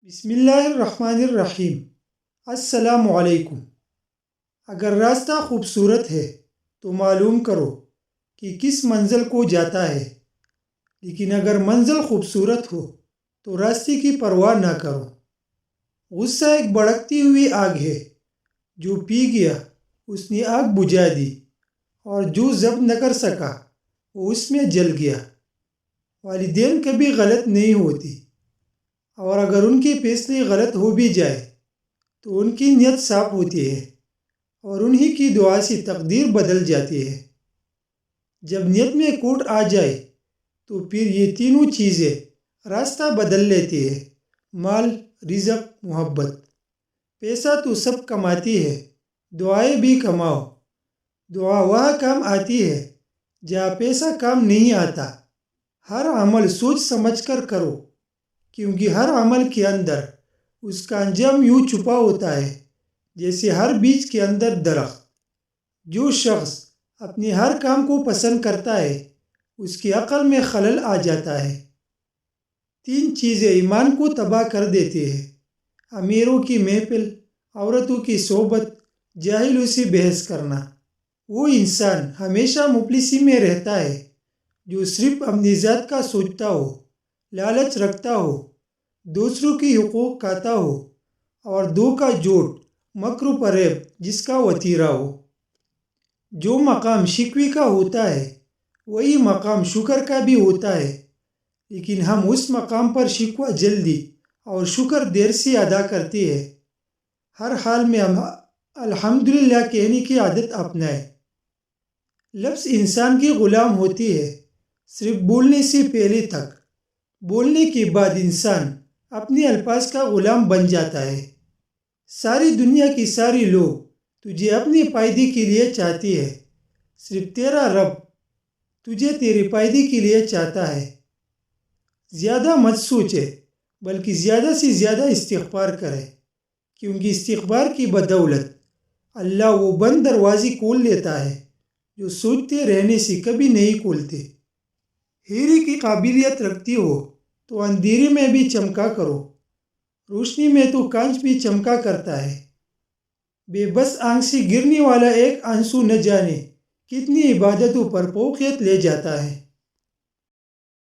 بسم اللہ الرحمن الرحیم۔ السلام علیکم۔ اگر راستہ خوبصورت ہے تو معلوم کرو کہ کس منزل کو جاتا ہے، لیکن اگر منزل خوبصورت ہو تو راستے کی پرواہ نہ کرو۔ غصہ ایک بھڑکتی ہوئی آگ ہے، جو پی گیا اس نے آگ بجھا دی، اور جو ضبط نہ کر سکا وہ اس میں جل گیا۔ والدین کبھی غلط نہیں ہوتی، اور اگر ان کے فیصلے غلط ہو بھی جائے تو ان کی نیت صاف ہوتی ہے، اور انہی کی دعا سے تقدیر بدل جاتی ہے۔ جب نیت میں کھوٹ آ جائے تو پھر یہ تینوں چیزیں راستہ بدل لیتی ہے: مال، رزق، محبت۔ پیسہ تو سب کماتی ہے، دعائیں بھی کماؤ۔ دعا وہاں کام آتی ہے جہاں پیسہ کام نہیں آتا۔ ہر عمل سوچ سمجھ کر کرو، کیونکہ ہر عمل کے اندر اس کا انجام یوں چھپا ہوتا ہے جیسے ہر بیج کے اندر درخت۔ جو شخص اپنے ہر کام کو پسند کرتا ہے اس کی عقل میں خلل آ جاتا ہے۔ تین چیزیں ایمان کو تباہ کر دیتی ہیں: امیروں کی محفل، عورتوں کی صحبت، جاہلوں سے بحث کرنا۔ وہ انسان ہمیشہ مفلسی میں رہتا ہے جو صرف اپنی ذات کا سوچتا ہو، لالچ رکھتا ہو، دوسروں کی حقوق کھاتا ہو، اور دھوکہ جھوٹ، مکر و فریب جس کا وتیرہ ہو۔ جو مقام شکوے کا ہوتا ہے وہی مقام شکر کا بھی ہوتا ہے، لیکن ہم اس مقام پر شکوہ جلدی اور شکر دیر سے ادا کرتے ہیں۔ ہر حال میں ہم الحمدللہ کہنے کی عادت اپنائیں۔ لفظ انسان کی غلام ہوتی ہے، صرف بولنے سے پہلے تک۔ بولنے کے بعد انسان اپنے الفاظ کا غلام بن جاتا ہے۔ ساری دنیا کی ساری لوگ تجھے اپنے فائدے کے لیے چاہتی ہے، صرف تیرا رب تجھے تیرے فائدے کے لیے چاہتا ہے۔ زیادہ مت سوچے، بلکہ زیادہ سے زیادہ استغفار کرے، کیونکہ استغفار کی بدولت اللہ وہ بند دروازے کھول لیتا ہے جو سوچتے رہنے سے کبھی نہیں کھولتے۔ ہیرے کی قابلیت رکھتی ہو تو اندھیرے میں بھی چمکا کرو، روشنی میں تو کانچ بھی چمکا کرتا ہے۔ بے بس آنکھ سے گرنے والا ایک آنسو نہ جانے کتنی عبادتوں پر فوقیت لے جاتا ہے۔